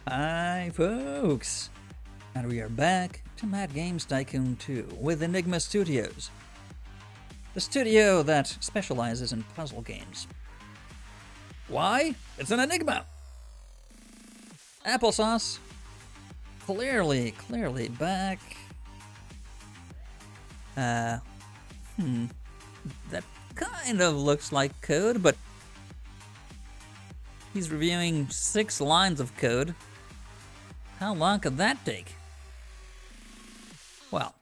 Hi, folks! And we are back to Mad Games Tycoon 2 with Enigma Studios, the studio that specializes in puzzle games. Why? It's an enigma! Applesauce, clearly back. Uh, that kind of looks like code, but he's reviewing 6 lines of code. How long could that take? Well,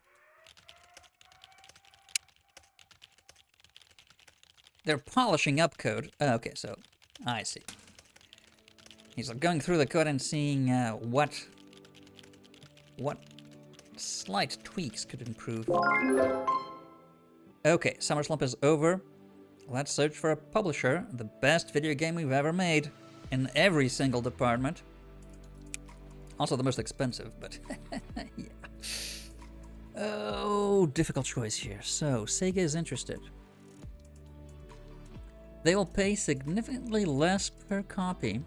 they're polishing up code. Okay, so I see. He's going through the code and seeing what slight tweaks could improve. Okay, Summer Slump is over. Let's search for a publisher, the best video game we've ever made in every single department. Also the most expensive, but yeah. Oh, difficult choice here. So, Sega is interested. They will pay significantly less per copy.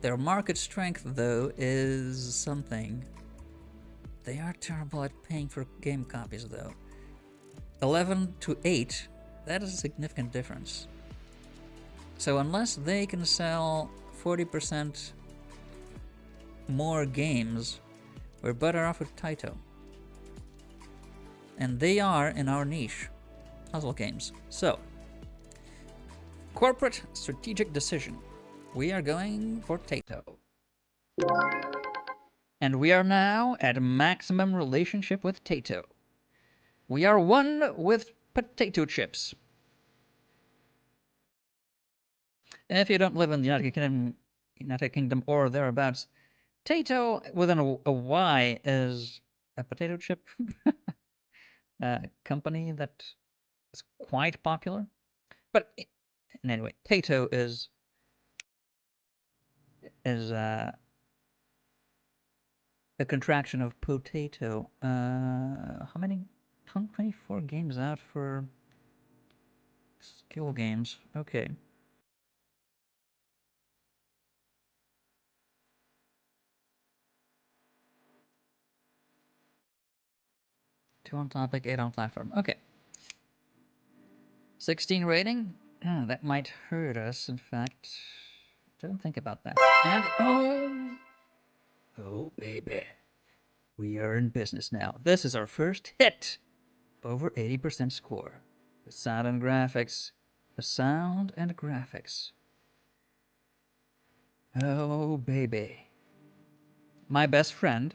Their market strength, though, is something. They are terrible at paying for game copies, though. 11 to 8, that is a significant difference. So unless they can sell 40% more games, we're better off with Taito. And they are in our niche, puzzle games. So, corporate strategic decision. We are going for Taito. And we are now at maximum relationship with Taito. We are one with potato chips. If you don't live in the United Kingdom or thereabouts, Taito with a Y is a potato chip company that is quite popular. But anyway, Taito is a contraction of potato. How many? 24 games out for skill games. Okay. Two on topic, 8 on platform. Okay. 16 rating? That might hurt us, in fact. Don't think about that. And oh baby. We are in business now. This is our first hit. Over 80% score. The sound and graphics. The sound and graphics. Oh baby. My best friend.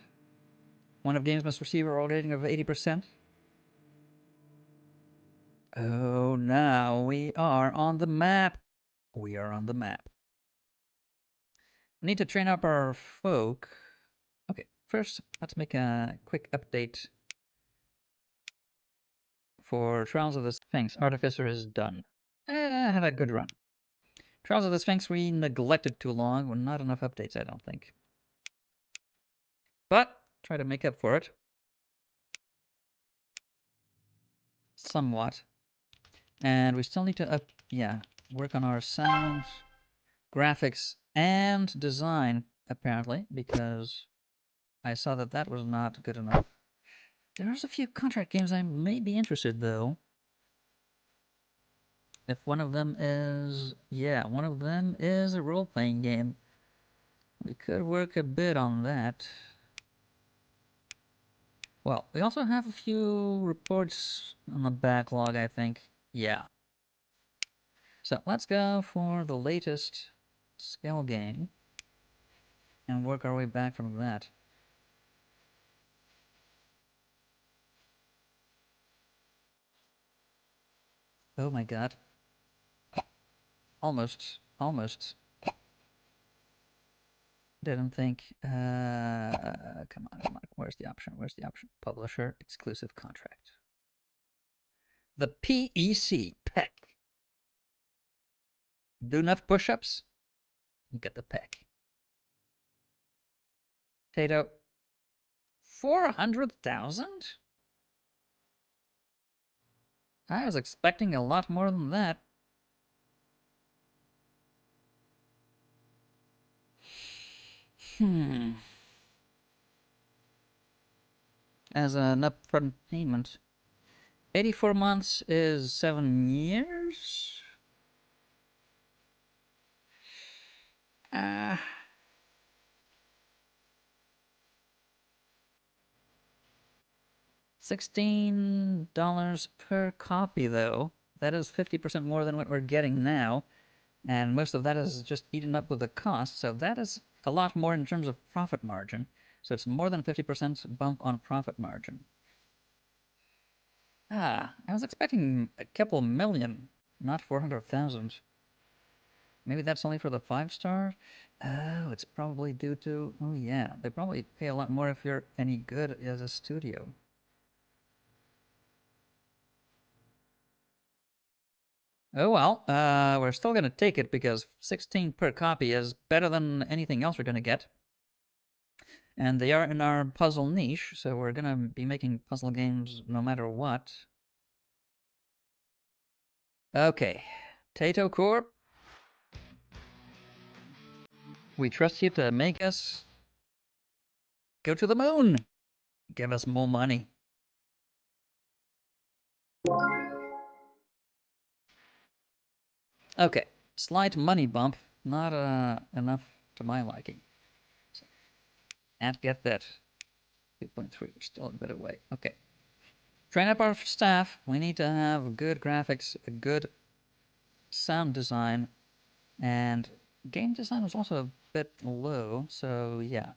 One of games must receive a rating of 80%. Oh, now we are on the map. We are on the map. We need to train up our folk. Okay, first, let's make a quick update for Trials of the Sphinx. Artificer is done. Had a good run. Trials of the Sphinx we neglected too long. Well, not enough updates, I don't think. But, try to make up for it. Somewhat. And we still need to work on our sound, graphics, and design, apparently, because I saw that that was not good enough. There's a few contract games I may be interested, though. If one of them is... yeah, one of them is a role-playing game. We could work a bit on that. Well, we also have a few reports on the backlog, I think. Yeah. So let's go for the latest scale game and work our way back from that. Oh my god. Almost. Didn't think. Come on. Where's the option? Publisher exclusive contract. The PEC, PEC. Do enough push-ups, you get the PEC. Tato, 400,000? I was expecting a lot more than that. Hmm. As an upfront payment. 84 months is 7 years? Uh, $16 per copy, though. That is 50% more than what we're getting now, and most of that is just eaten up with the cost, so that is a lot more in terms of profit margin. So it's more than 50% bump on profit margin. Ah, I was expecting a couple million, not 400,000. Maybe that's only for the 5-star? Oh, it's probably due to... Oh, yeah. They probably pay a lot more if you're any good as a studio. Oh, well. We're still going to take it because 16 per copy is better than anything else we're going to get. And they are in our puzzle niche, so we're going to be making puzzle games no matter what. Okay. Tato Corp, we trust you to make us go to the moon. Give us more money. Okay, slight money bump, not enough to my liking. So, and get that 2.3, we're still a bit away. Okay, train up our staff. We need to have good graphics, a good sound design, and game design was also a bit low. So yeah,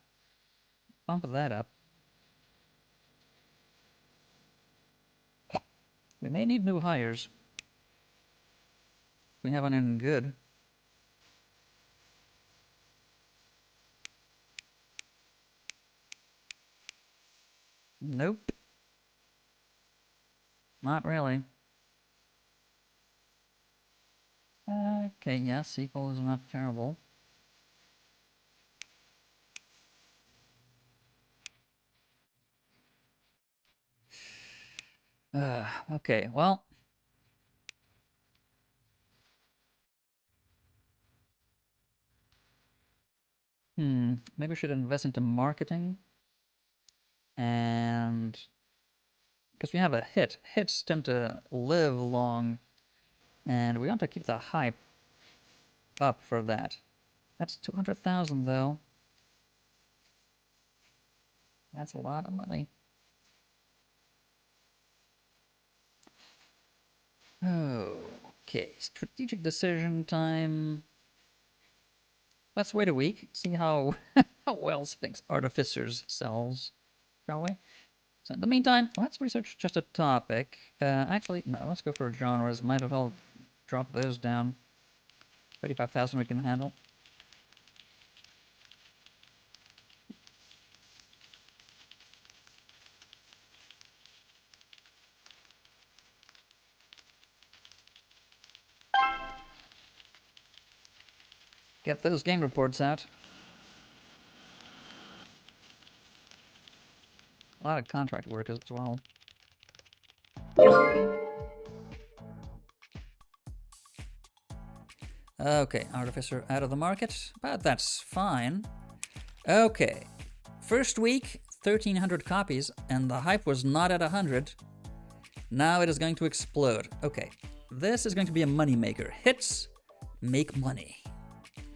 bump that up. We may need new hires. We haven't any good. Nope. Not really. Okay, yeah, sequel is not terrible. Okay, well. Maybe we should invest into marketing. And because we have a hit. Hits tend to live long, and we want to keep the hype up for that. That's 200,000 though. That's a lot of money. Okay, strategic decision time. Let's wait a week, see how how well Sphinx Artificers sells, shall we? So in the meantime, let's research just a topic. Actually, no, let's go for genres. Might as well drop those down. 35,000 we can handle. Get those game reports out. A lot of contract work as well. Okay, Artificer out of the market, but that's fine. Okay, first week, 1,300 copies, and the hype was not at 100. Now it is going to explode. Okay, this is going to be a moneymaker. Hits make money.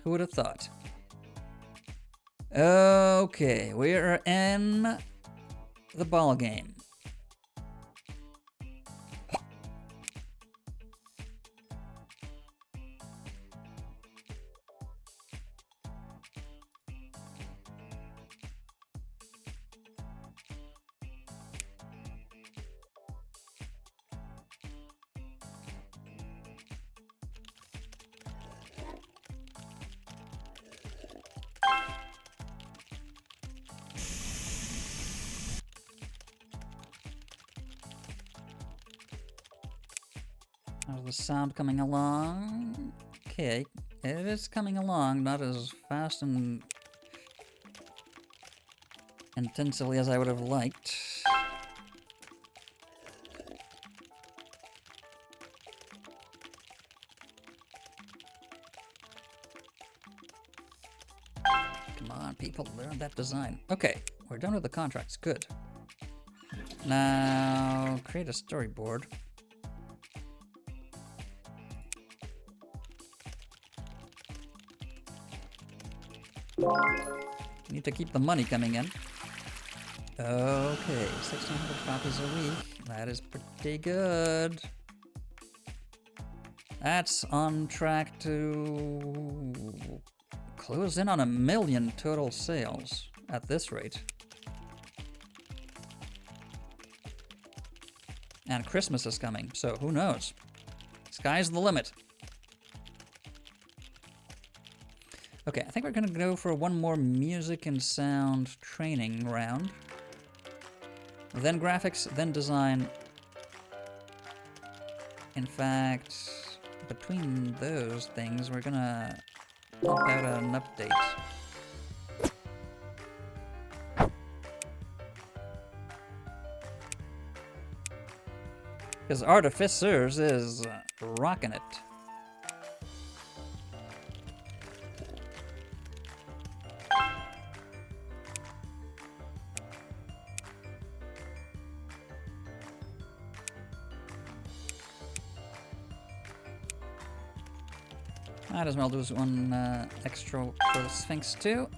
Who would have thought? Okay, we are in the ball game. How's the sound coming along? Okay, it is coming along, not as fast and intensively as I would have liked. Come on, people, learn that design. Okay, we're done with the contracts. Good. Now, create a storyboard. Need to keep the money coming in. Okay, 1,600 copies a week. That is pretty good. That's on track to close in on 1 million total sales at this rate. And Christmas is coming, so who knows? Sky's the limit. Okay, I think we're gonna go for one more music and sound training round. Then graphics, then design. In fact, between those things, we're gonna pump out an update. Because Artificers is rocking it. Might as well do one extra for the Sphinx too.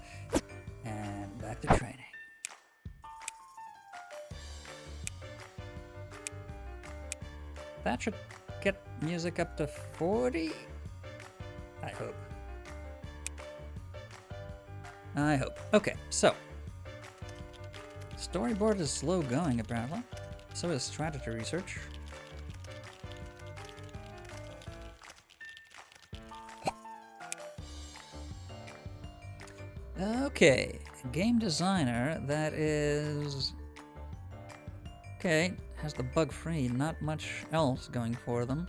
And back to training. That should get music up to 40. I hope. I hope. Okay, so. Storyboard is slow going apparently. So is strategy research. Okay, game designer, that is... Okay, has the bug free, not much else going for them.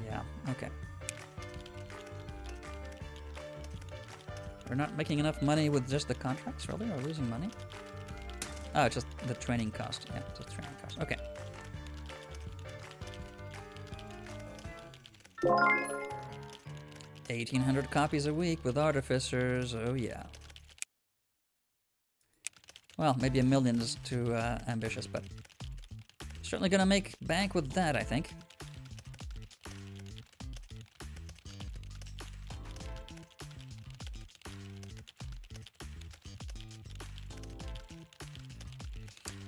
Yeah, okay. We're not making enough money with just the contracts, really? We're losing money? Oh, it's just the training cost. Yeah, just training cost. Okay. $1,800 copies a week with Artificers. Oh, yeah. Well, maybe 1 million is too ambitious, but certainly gonna make bank with that, I think.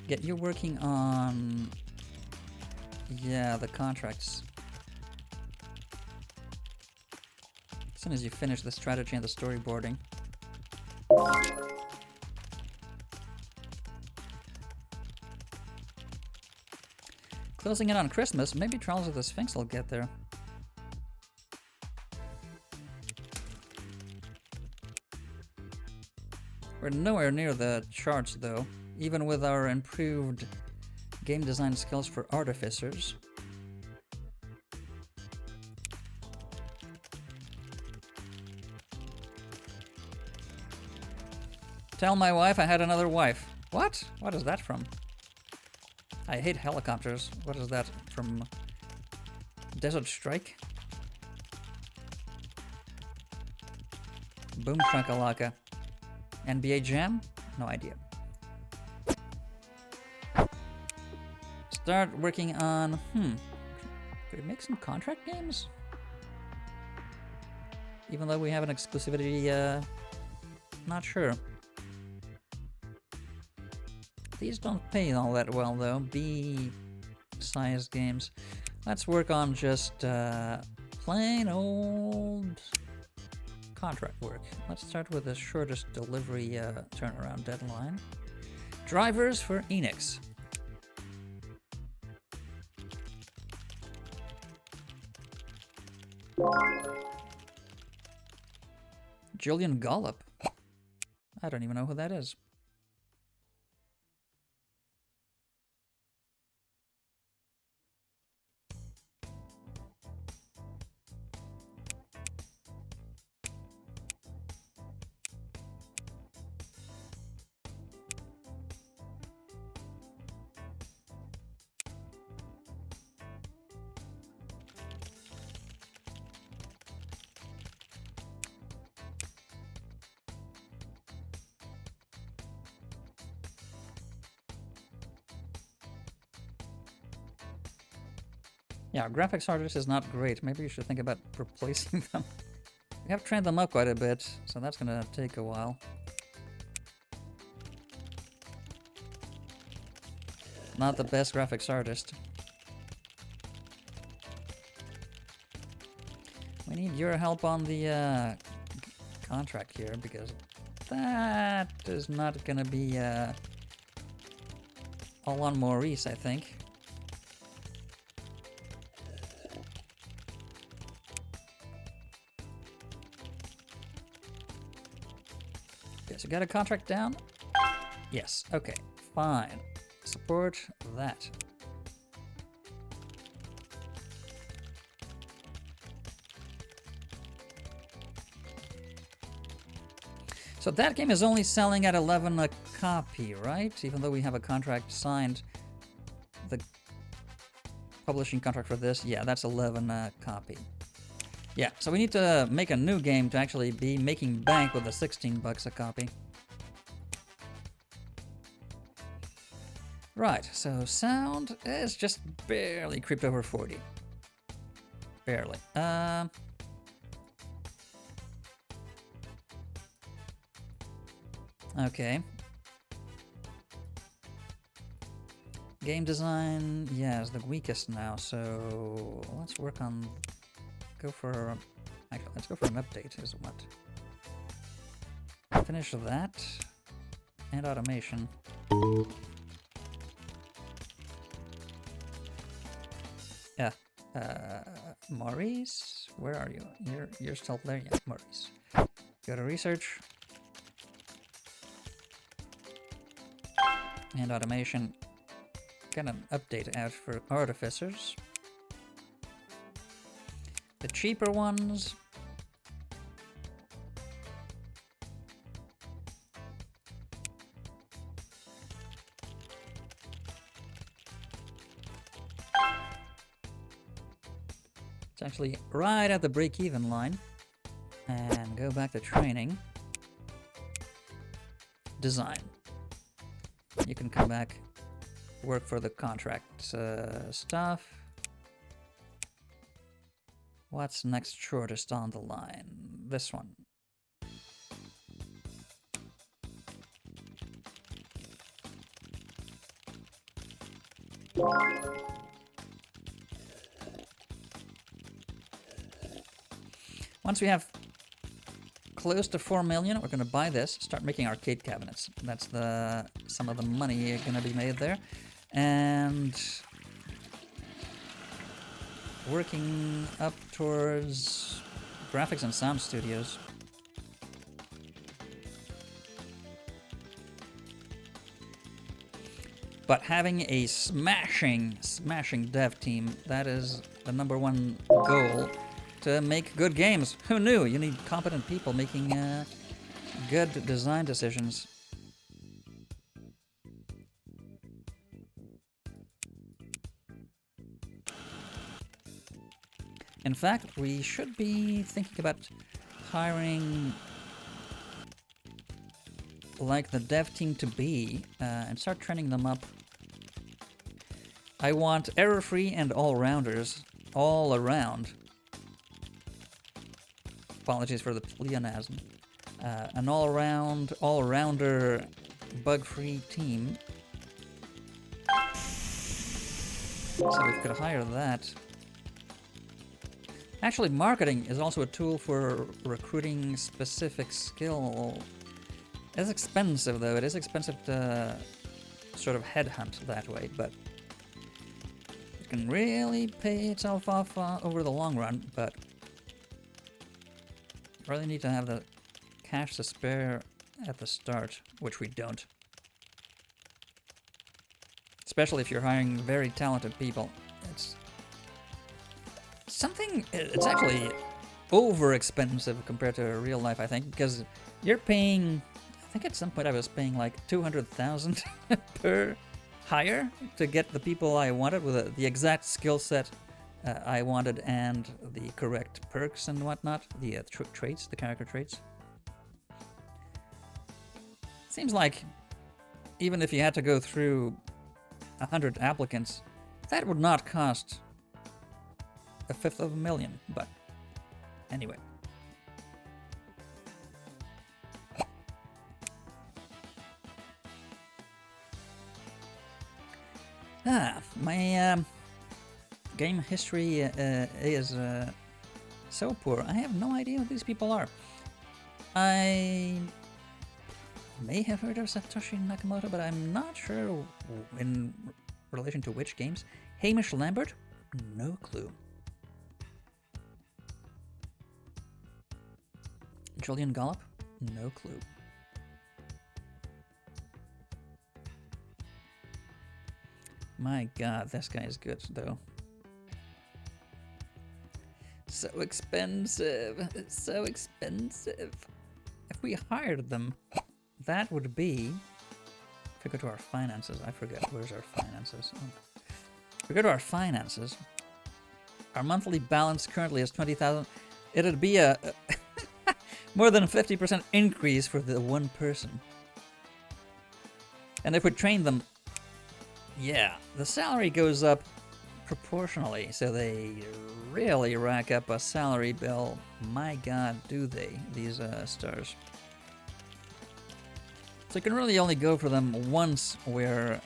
Get you working on, yeah, the contracts. As soon as you finish the strategy and the storyboarding. Closing in on Christmas, maybe Trials of the Sphinx will get there. We're nowhere near the charts though, even with our improved game design skills for Artificers. Tell my wife I had another wife. What? What is that from? I hate helicopters. What is that from? Desert Strike? Boom Shakalaka. NBA Jam? No idea. Start working on... Could we make some contract games? Even though we have an exclusivity, not sure. These don't pay all that well though, B-sized games. Let's work on just plain old contract work. Let's start with the shortest delivery turnaround deadline. Drivers for Enix. Julian Gollop. I don't even know who that is. Yeah, graphics artist is not great. Maybe you should think about replacing them. We have trained them up quite a bit, so that's gonna take a while. Not the best graphics artist. We need your help on the contract here, because that is not gonna be all on Maurice, I think. Okay, so got a contract down? Yes, okay, fine. Support that. So that game is only selling at 11 a copy, right? Even though we have a contract signed. The publishing contract for this, yeah, that's 11 a copy. Yeah, so we need to make a new game to actually be making bank with the 16 bucks a copy. Right, so sound is just barely creeped over 40. Barely. Okay. Game design, yeah, is the weakest now, so let's work on... Actually, let's go for an update, is what. Finish that. And automation. Yeah. Maurice? Where are you? You're still there? Yeah, Maurice. Go to research. And automation. Get an update out for artificers. The cheaper ones. It's actually right at the break-even line. And go back to training. Design. You can come back, work for the contract stuff. What's next shortest on the line? This one. Once we have close to 4 million, we're gonna buy this, start making arcade cabinets. That's some of the money gonna be made there. And working up towards graphics and sound studios. But having a smashing dev team, that is the #1 goal to make good games. Who knew? You need competent people making good design decisions. In fact, we should be thinking about hiring like the dev team to be and start training them up. I want error-free and all-rounders all around. Apologies for the pleonasm. An all-rounder, bug-free team. So we could hire that. Actually, marketing is also a tool for recruiting specific skill. It's expensive, though. It is expensive to sort of headhunt that way, but it can really pay itself off over the long run, but you really need to have the cash to spare at the start, which we don't. Especially if you're hiring very talented people. It's actually over expensive compared to real life, I think, because you're paying, I think at some point I was paying like 200,000 per hire to get the people I wanted with the exact skill set I wanted and the correct perks and whatnot, the traits, the character traits. Seems like even if you had to go through 100 applicants, that would not cost a fifth of a million, but anyway. My game history is so poor. I have no idea who these people are. I may have heard of Satoshi Nakamoto, but I'm not sure in relation to which games. Hamish Lambert? No clue. Julian Gollop? No clue. My god, this guy is good, though. So expensive. It's so expensive. If we hired them, that would be... If we go to our finances, I forget. Where's our finances? Oh. If we go to our finances, our monthly balance currently is 20,000. It'd be a more than a 50% increase for the one person. And if we train them, yeah, the salary goes up proportionally, so they really rack up a salary bill. My god, do they, these stars. So you can really only go for them once where,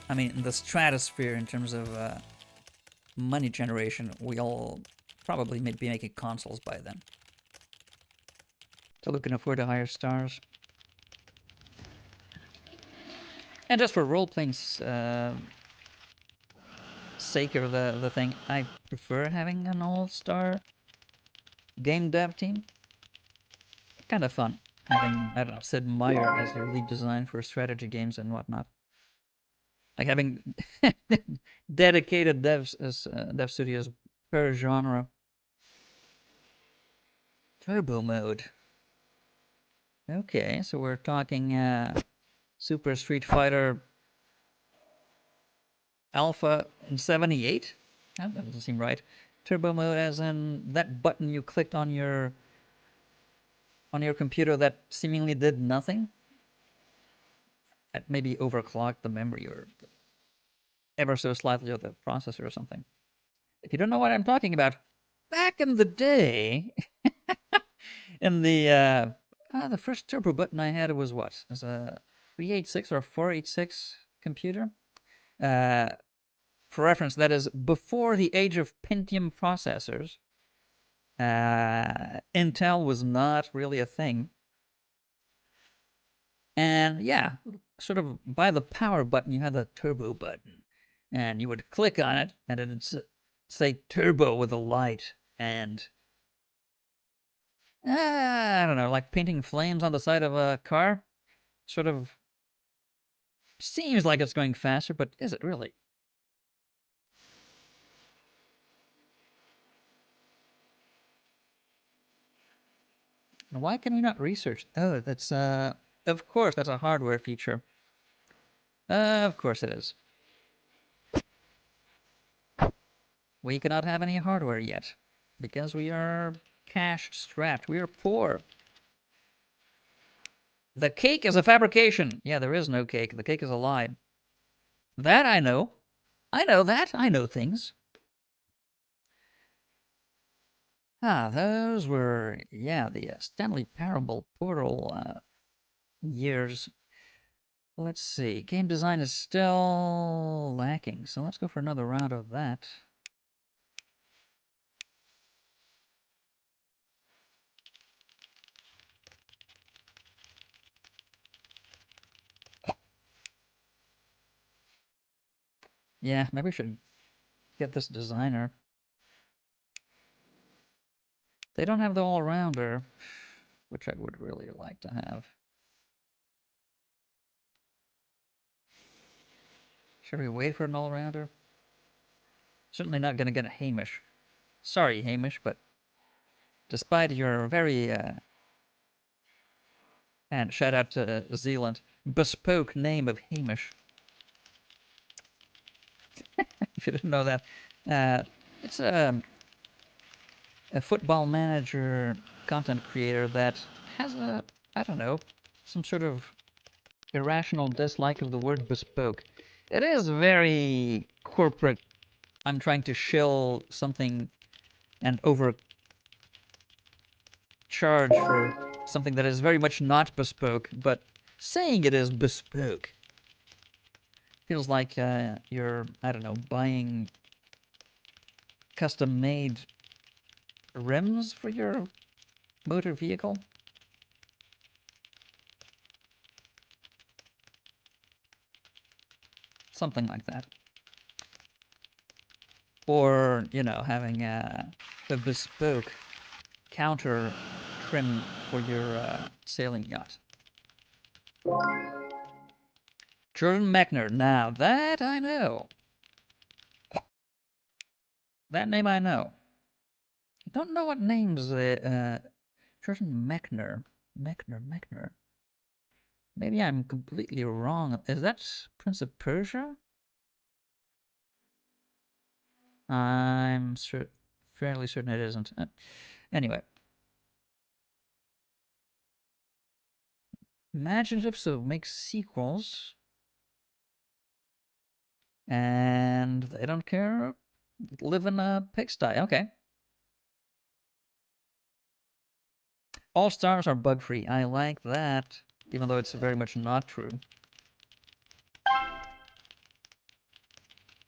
I mean, in the stratosphere in terms of money generation, we'll probably be making consoles by then. So we can afford to hire stars. And just for role-playing sake of the thing, I prefer having an all-star game dev team. Kind of fun having, I don't know, Sid Meier as your lead design for strategy games and whatnot. Like having dedicated devs as dev studios per genre. Turbo mode. Okay, so we're talking Super Street Fighter Alpha in 78? That doesn't seem right. Turbo mode as in that button you clicked on your computer that seemingly did nothing? That maybe overclocked the memory or ever so slightly of the processor or something. If you don't know what I'm talking about, back in the day, in the first turbo button I had was what? It was a 386 or 486 computer. For reference, that is before the age of Pentium processors. Intel was not really a thing. And yeah, sort of by the power button, you had the turbo button. And you would click on it, and it'd say turbo with a light. And I don't know, like painting flames on the side of a car. Sort of seems like it's going faster, but is it really? And why can we not research? Oh, that's of course that's a hardware feature. Of course it is. We cannot have any hardware yet because we are cash strapped. We are poor. The cake is a fabrication. Yeah, there is no cake. The cake is a lie. That I know. I know that. I know things. Ah, those were, yeah, the Stanley Parable Portal years. Let's see. Game design is still lacking, so let's go for another round of that. Yeah, maybe we should get this designer. They don't have the all-rounder, which I would really like to have. Should we wait for an all-rounder? Certainly not going to get a Hamish. Sorry, Hamish, but despite your very, and shout out to Zealand, bespoke name of Hamish. If you didn't know that. It's a football manager content creator that has a, I don't know, some sort of irrational dislike of the word bespoke. It is very corporate. I'm trying to shill something and overcharge for something that is very much not bespoke, but saying it is bespoke feels like you're, I don't know, buying custom-made rims for your motor vehicle. Something like that. Or, you know, having a bespoke counter trim for your sailing yacht. Jordan Mechner. Now, that I know. That name I know. I don't know what names Jordan Mechner. Mechner. Maybe I'm completely wrong. Is that Prince of Persia? I'm fairly certain it isn't. Anyway. Imaginative, so make sequels. And they don't care. Live in a pigsty. Okay. All stars are bug-free. I like that, even though it's very much not true.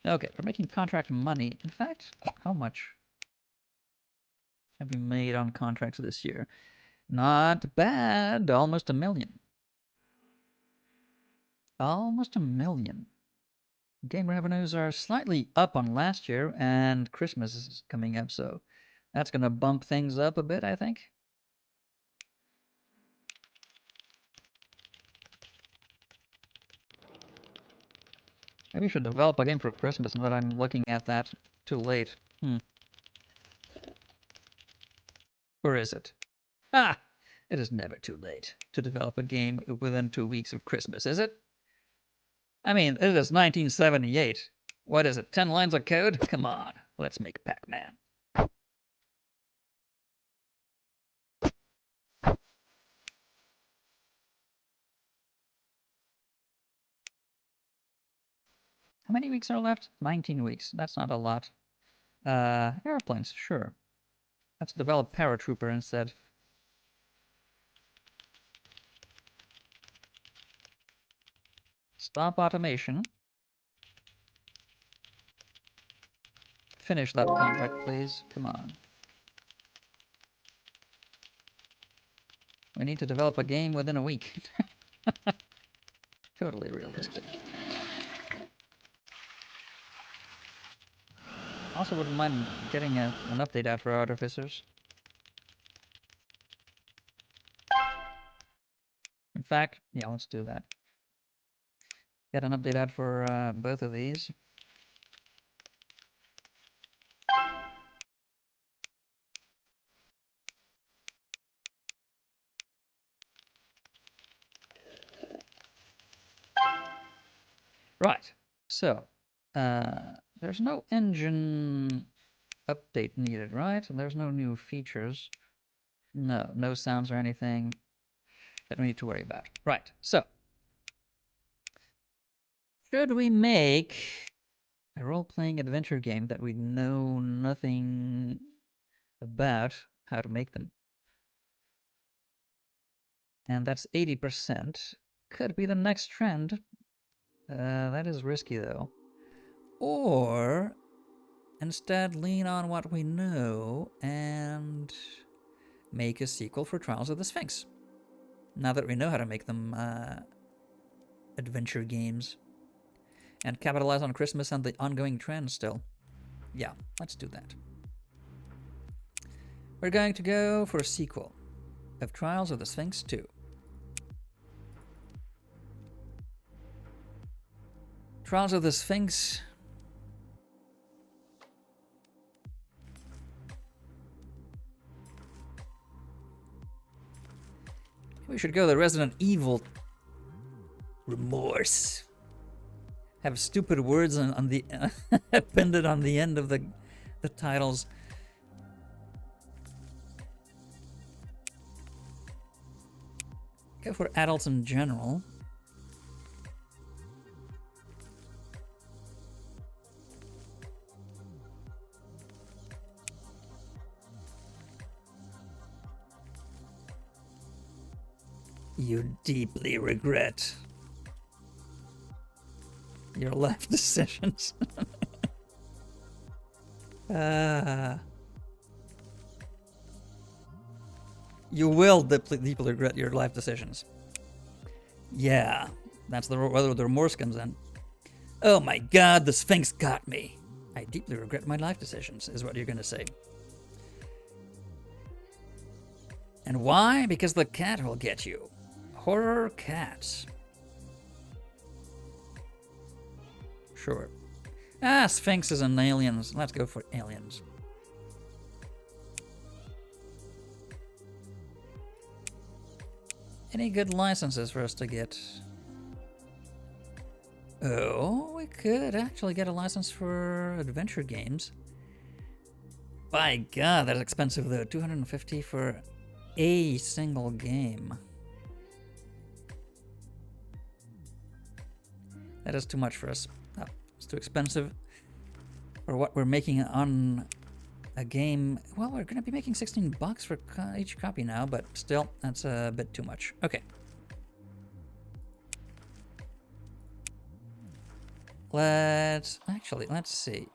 Okay, we're making contract money. In fact, how much have we made on contracts this year? Not bad. Almost $1 million. Almost $1 million. Game revenues are slightly up on last year, and Christmas is coming up, so that's going to bump things up a bit, I think. Maybe we should develop a game for Christmas now that I'm looking at that too late. Or is it? Ah! It is never too late to develop a game within 2 weeks of Christmas, is it? I mean, it is 1978. What is it, 10 lines of code? Come on, let's make Pac-Man. How many weeks are left? 19 weeks. That's not a lot. Airplanes, sure. Let's develop Paratrooper instead. Stop automation. Finish that contract, please. Come on. We need to develop a game within a week. Totally realistic. Also wouldn't mind getting an update out for Artificers. In fact, yeah, let's do that. Get an update out for both of these. Right, so, there's no engine update needed, right? And there's no new features. No sounds or anything that we need to worry about. Right, so, should we make a role-playing adventure game that we know nothing about how to make them? And that's 80%. Could be the next trend. That is risky, though. Or instead lean on what we know and make a sequel for Trials of the Sphinx. Now that we know how to make them adventure games. And capitalize on Christmas and the ongoing trend still. Yeah, let's do that. We're going to go for a sequel of Trials of the Sphinx 2. Trials of the Sphinx. We should go the Resident Evil remorse. Have stupid words on the appended on the end of the titles. Go for adults in general. You deeply regret your life decisions. You will deeply regret your life decisions. Yeah, that's where the remorse comes in. Oh my god, the Sphinx got me. I deeply regret my life decisions, is what you're gonna say. And why? Because the cat will get you. Horror cats. Sure. Ah, Sphinxes and aliens. Let's go for aliens. Any good licenses for us to get? Oh, we could actually get a license for adventure games. By God, that's expensive though. 250 for a single game. That is too much for us. Oh, it's too expensive for what we're making on a game. Well, we're going to be making 16 bucks for each copy now, but still, that's a bit too much. Okay. Let's see.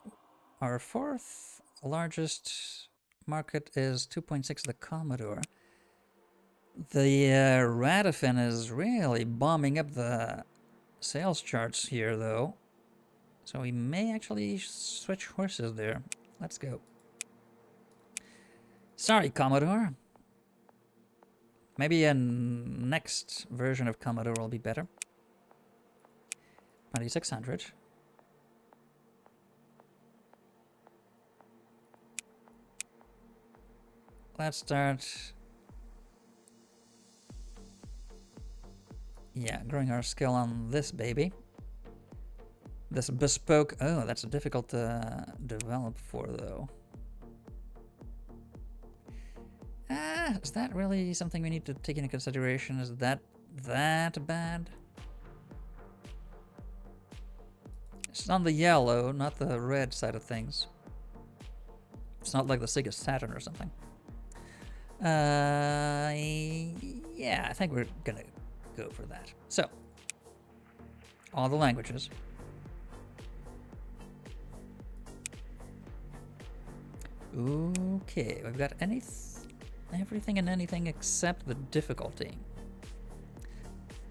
Our fourth largest market is 2.6, the Commodore. The Radifin is really bombing up the sales charts here, though. So we may actually switch horses there. Let's go. Sorry, Commodore. Maybe a next version of Commodore will be better. 2600. Let's start. Yeah, growing our skill on this baby. This bespoke. Oh, that's difficult to develop for, though. Is that really something we need to take into consideration? Is that bad? It's on the yellow, not the red side of things. It's not like the Sega Saturn or something. Yeah, I think we're gonna go for that. So, all the languages. Okay, we've got everything and anything except the difficulty.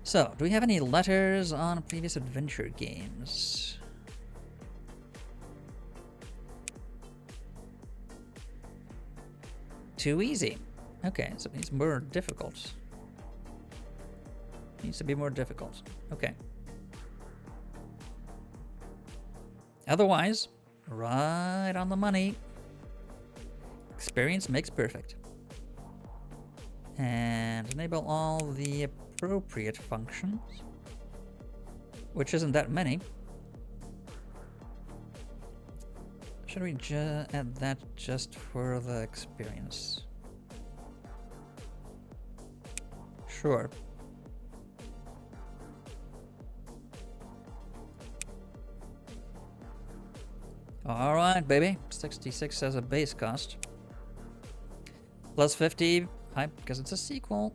So, do we have any letters on previous adventure games? Too easy. Okay, so it needs more difficult. Needs to be more difficult. Okay. Otherwise, right on the money. Experience makes perfect. And enable all the appropriate functions, which isn't that many. Should we add that just for the experience? Sure. All right, baby. 66 as a base cost. Plus 50, because it's a sequel.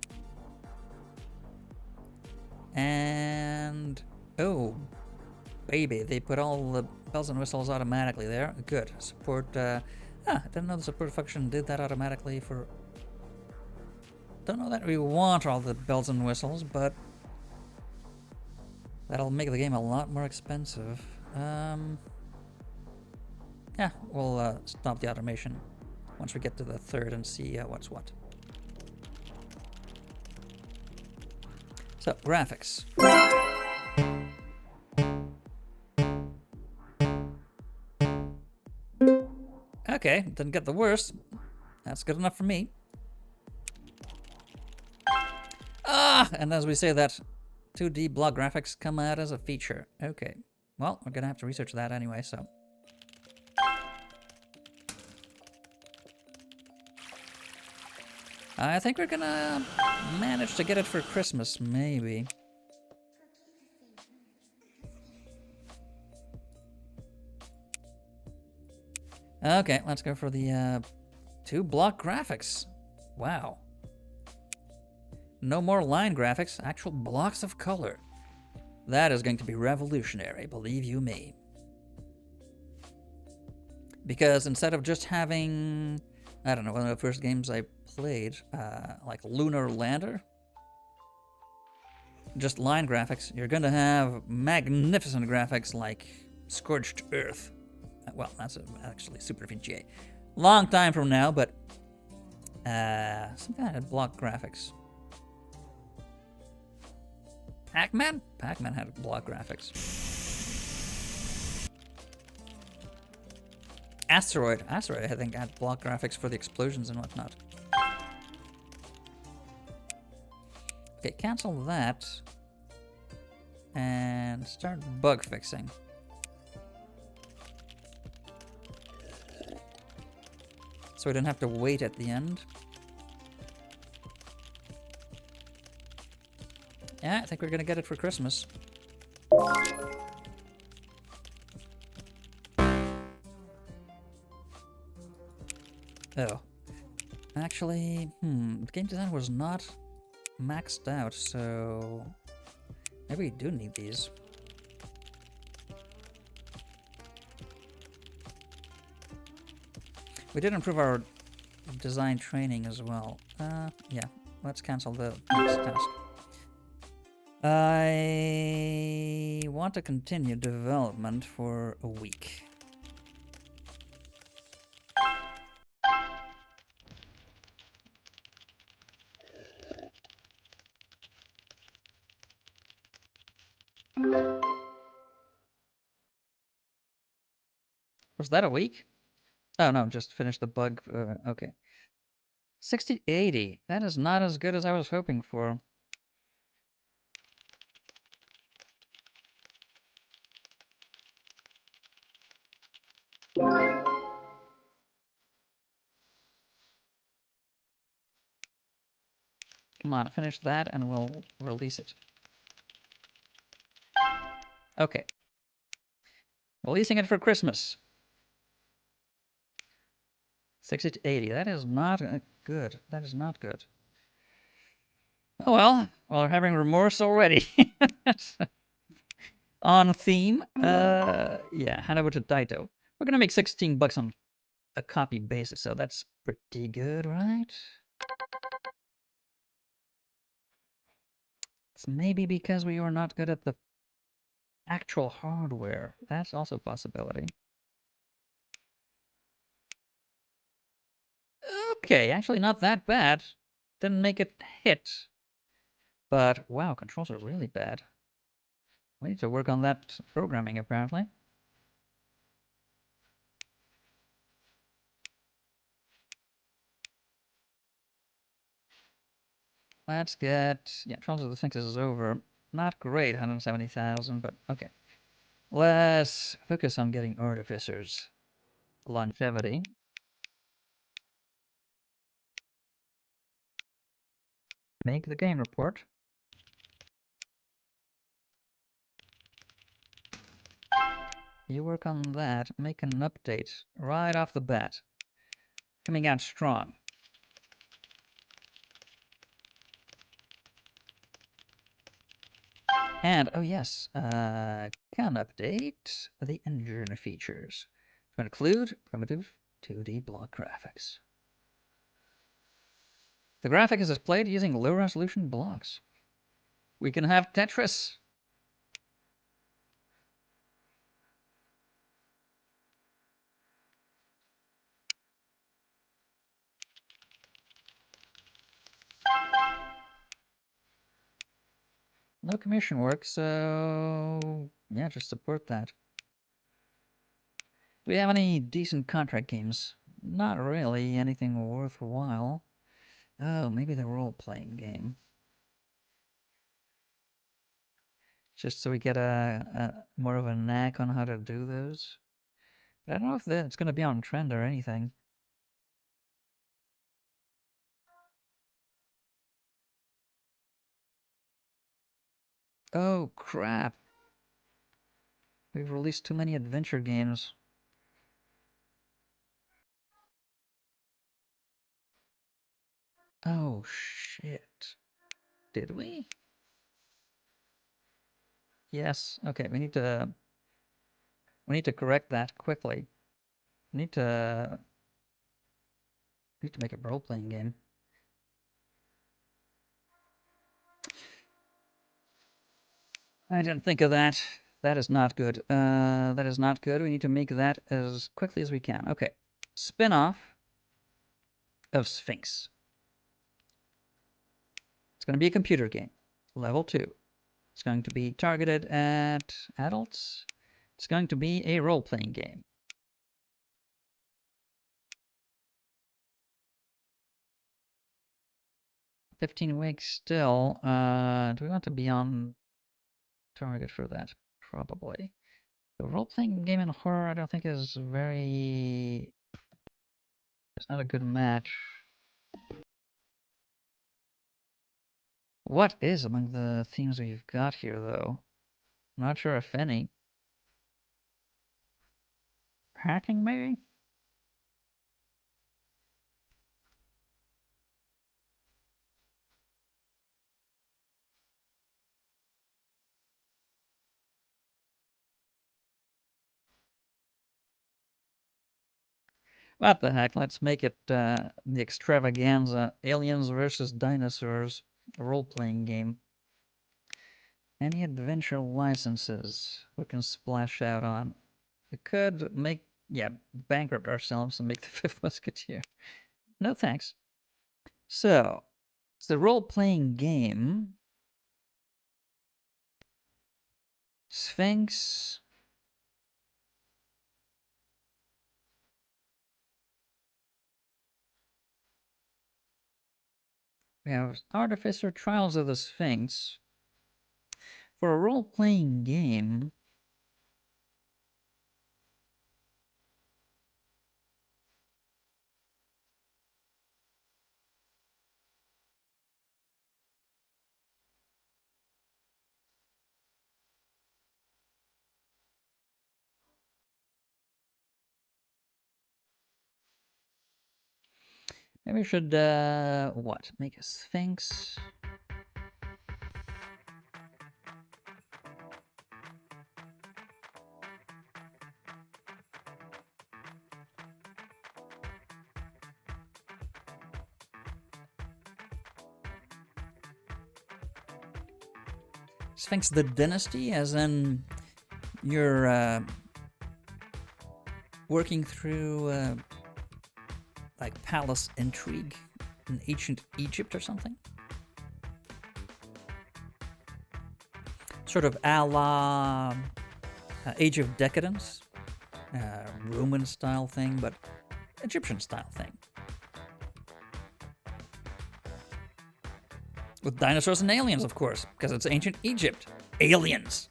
And, oh, baby, they put all the bells and whistles automatically there. Good. Support, I didn't know the support function did that automatically for... Don't know that we want all the bells and whistles, but that'll make the game a lot more expensive. Yeah, we'll stop the automation once we get to the third and see what's what. So, graphics. Okay, didn't get the worst. That's good enough for me. And as we say that, 2D block graphics come out as a feature. Okay, well, we're gonna have to research that anyway, so. I think we're gonna manage to get it for Christmas, maybe. Okay, let's go for the 2 block graphics. Wow. No more line graphics, actual blocks of color. That is going to be revolutionary, believe you me. Because instead of just having, I don't know, one of the first games I played, like Lunar Lander, just line graphics, you're going to have magnificent graphics like Scorched Earth. Well, that's actually Super VGA. Long time from now, but something that had block graphics. Pac-Man? Pac-Man had block graphics. Asteroid, I think, had block graphics for the explosions and whatnot. Okay, cancel that. And start bug fixing. So we don't have to wait at the end. Yeah, I think we're gonna get it for Christmas. Oh. Actually, the game design was not maxed out, so maybe we do need these. We did improve our design training as well. Yeah, let's cancel the next task. I want to continue development for a week. Was that a week? Oh no, just finished the bug. Okay. 6080. That is not as good as I was hoping for. Come on, finish that and we'll release it. Okay. Releasing it for Christmas. 60 to 80. That is not good. That is not good. Oh well, we're having remorse already. On theme. Yeah, hand over to Taito. We're gonna make 16 bucks on a copy basis, so that's pretty good, right? It's maybe because we were not good at the actual hardware. That's also a possibility. Okay, actually not that bad. Didn't make it hit. But wow, controls are really bad. We need to work on that programming, apparently. Let's get... Yeah, Trials of the Sphinx is over. Not great, 170,000, but okay. Let's focus on getting Artificers. Longevity. Make the game report. You work on that, make an update right off the bat. Coming out strong. And, oh yes, can update the engine features to include primitive 2D block graphics. The graphic is displayed using low-resolution blocks. We can have Tetris. No commission work, so yeah, just support that. Do we have any decent contract games? Not really anything worthwhile. Oh, maybe the role-playing game. Just so we get a more of a knack on how to do those. But I don't know if it's going to be on trend or anything. Oh, crap. We've released too many adventure games. Oh, shit. Did we? Yes. Okay, we need to correct that quickly. We need to make a role-playing game. I didn't think of that. That is not good. That is not good. We need to make that as quickly as we can. Okay. Spin-off of Sphinx. It's going to be a computer game. Level 2. It's going to be targeted at adults. It's going to be a role-playing game. 15 weeks still. Do we want to be on target for that? Probably. The role-playing game in horror, I don't think is very... It's not a good match. What is among the themes we've got here, though? Not sure if any. Hacking, maybe? What the heck? Let's make it the extravaganza. Aliens versus dinosaurs. A role-playing game. Any adventure licenses we can splash out on. We could make, yeah, bankrupt ourselves and make the Fifth Musketeer. No thanks. So, it's a role-playing game. Sphinx. We have Artificer Trials of the Sphinx. For a role-playing game, maybe we should, what? Make a Sphinx. Sphinx the Dynasty, as in you're working through like palace intrigue in ancient Egypt or something. Sort of a la Age of Decadence, Roman style thing, but Egyptian style thing. With dinosaurs and aliens, of course, because it's ancient Egypt. Aliens!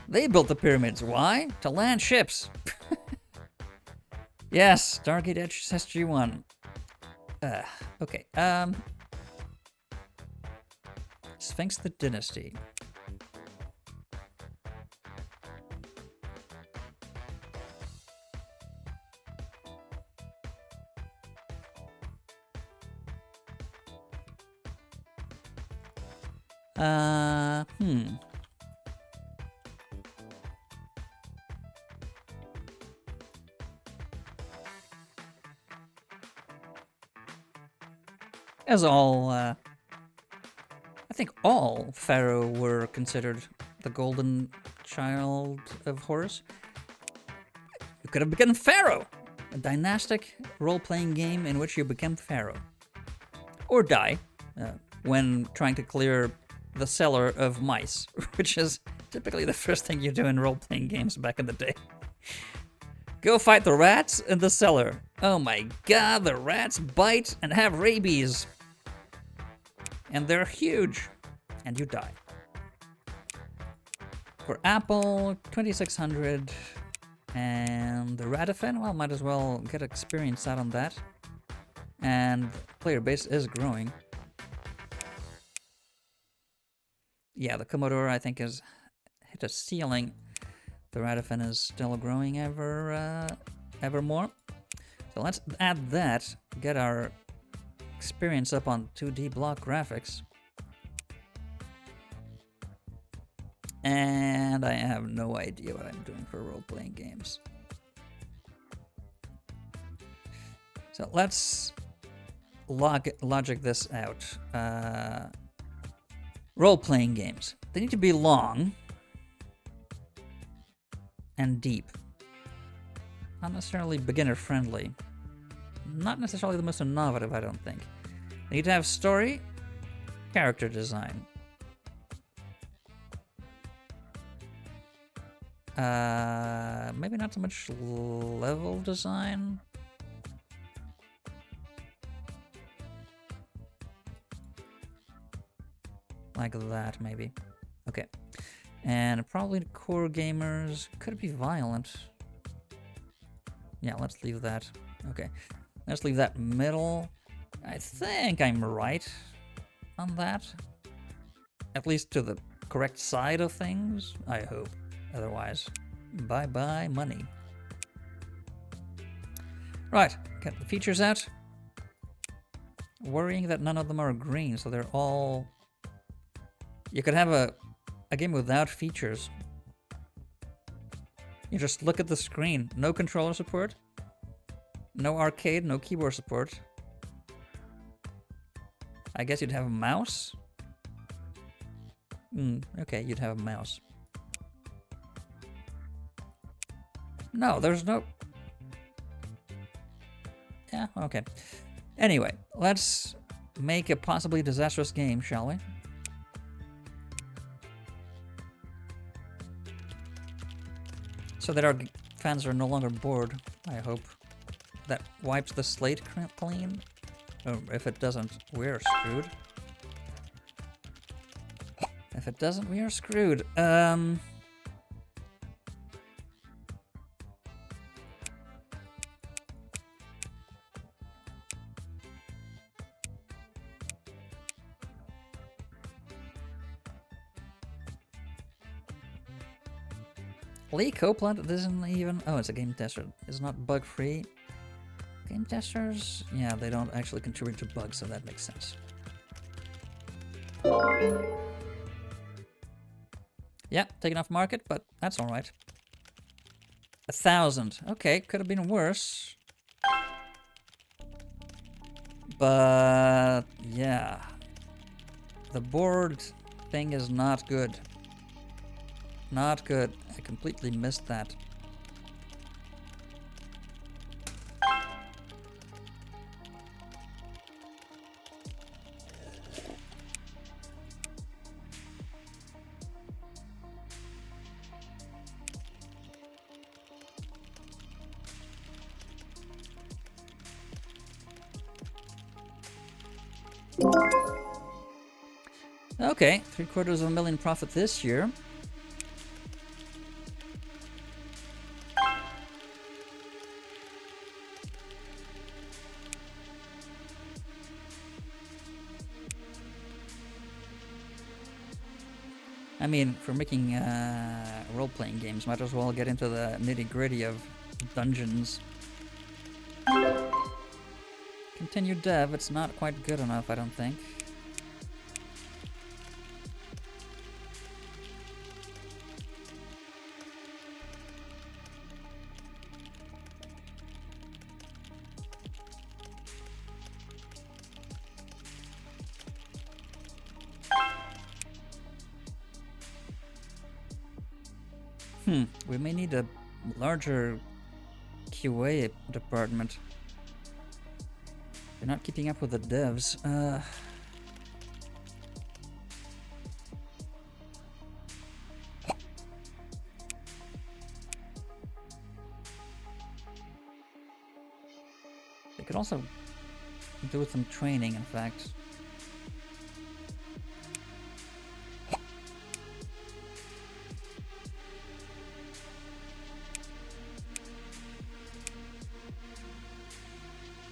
They built the pyramids. Why? To land ships. Yes, Stargate SG-1. Okay, Sphinx the Dynasty. As all, I think all pharaoh were considered the golden child of Horus. You could have become pharaoh, a dynastic role-playing game in which you become pharaoh, or die when trying to clear the cellar of mice, which is typically the first thing you do in role-playing games back in the day. Go fight the rats in the cellar. Oh my god, the rats bite and have rabies. And they're huge. And you die. For Apple, 2600. And the Radifin, well, might as well get experience out on that. And player base is growing. Yeah, the Commodore, I think, has hit a ceiling. The Radifin is still growing ever more. So let's add that, get our experience up on 2D block graphics. And I have no idea what I'm doing for role-playing games. So let's logic this out. Role-playing games. They need to be long and deep. Not necessarily beginner-friendly. Not necessarily the most innovative, I don't think. They need to have story, character design. Maybe not so much level design. Like that, maybe. Okay. And probably the core gamers. Could it be violent? Yeah, let's leave that. Okay. Let's leave that middle. I think I'm right on that. At least to the correct side of things, I hope. Otherwise, bye-bye money. Right, get the features out. Worrying that none of them are green, so they're all... You could have a game without features. You just look at the screen. No controller support. No arcade, no keyboard support. I guess you'd have a mouse. Okay, you'd have a mouse. No, there's no... Yeah, okay. Anyway, let's make a possibly disastrous game, shall we? So that our fans are no longer bored, I hope. That wipes the slate clean. Or if it doesn't, we're screwed. If it doesn't, we are screwed. Lee Copeland isn't even... Oh, it's a game tester. It's not bug-free. Game testers? Yeah, they don't actually contribute to bugs, so that makes sense. Yeah, taken off market, but that's alright. 1,000. Okay, could have been worse. But... yeah. The board thing is not good. Not good. I completely missed that. Okay, $750,000 profit this year. I mean, for making role-playing games, might as well get into the nitty-gritty of dungeons. Continue dev, it's not quite good enough, I don't think. We may need a larger QA department. They're not keeping up with the devs. They could also do with some training, in fact.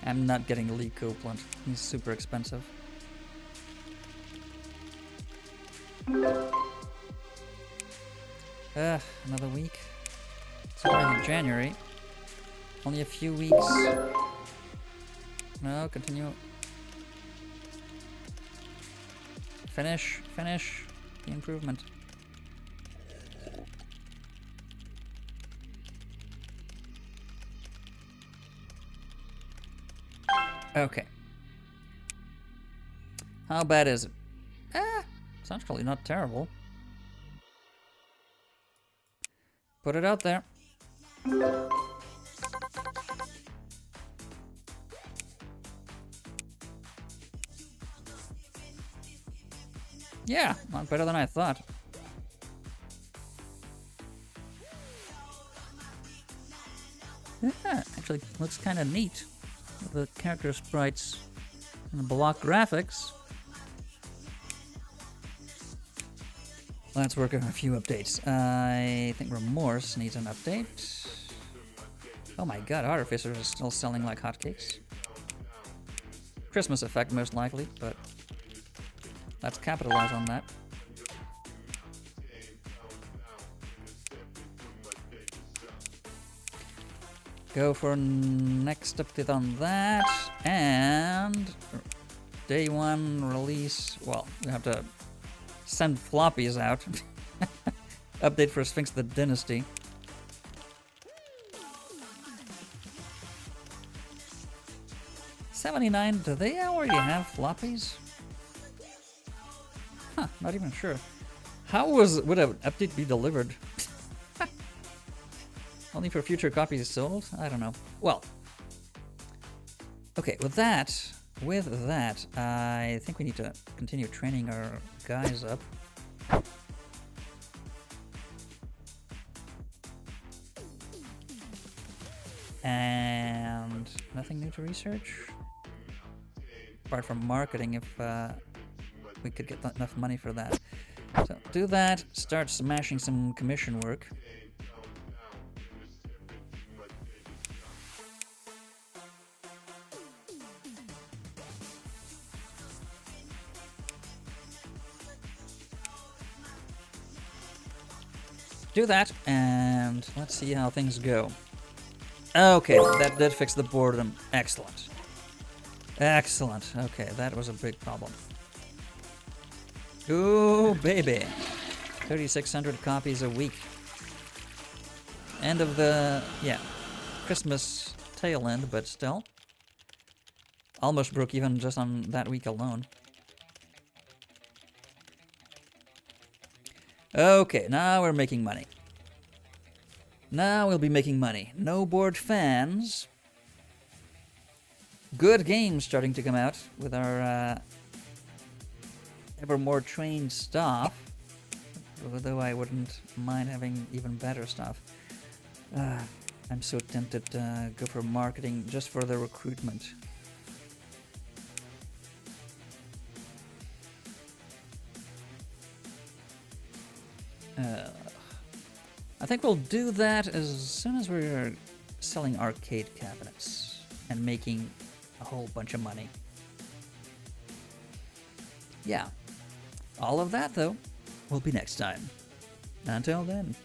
I'm not getting Lee Copeland. He's super expensive. Another week. It's already January. Only a few weeks. No, continue. Finish the improvement. Okay. How bad is it? It's actually not terrible. Put it out there. Yeah, not better than I thought. Yeah, actually looks kind of neat. The character sprites and the block graphics. Let's work on a few updates. I think Remorse needs an update. Oh my god, Artificer is still selling like hotcakes. Christmas effect most likely, but let's capitalize on that. Go for next update on that, and day one release. Well, we have to send floppies out. Update for Sphinx the Dynasty. $79. Do they already have floppies? Huh, not even sure. How would an update be delivered? Only for future copies sold? I don't know. Well, okay, with that, I think we need to continue training our guys up. And nothing new to research? Apart from marketing, if we could get enough money for that. So do that, start smashing some commission work. Do that, and let's see how things go. Okay, that did fix the boredom. Excellent. Excellent. Okay, that was a big problem. Ooh, baby. 3,600 copies a week. End of the, yeah, Christmas tail end, but still. Almost broke even just on that week alone. Okay, now we're making money. Now we'll be making money. No bored fans. Good games starting to come out with our ever more trained staff. Although I wouldn't mind having even better stuff. I'm so tempted to go for marketing just for the recruitment. I think we'll do that as soon as we're selling arcade cabinets and making a whole bunch of money. Yeah. All of that, though, will be next time. Until then.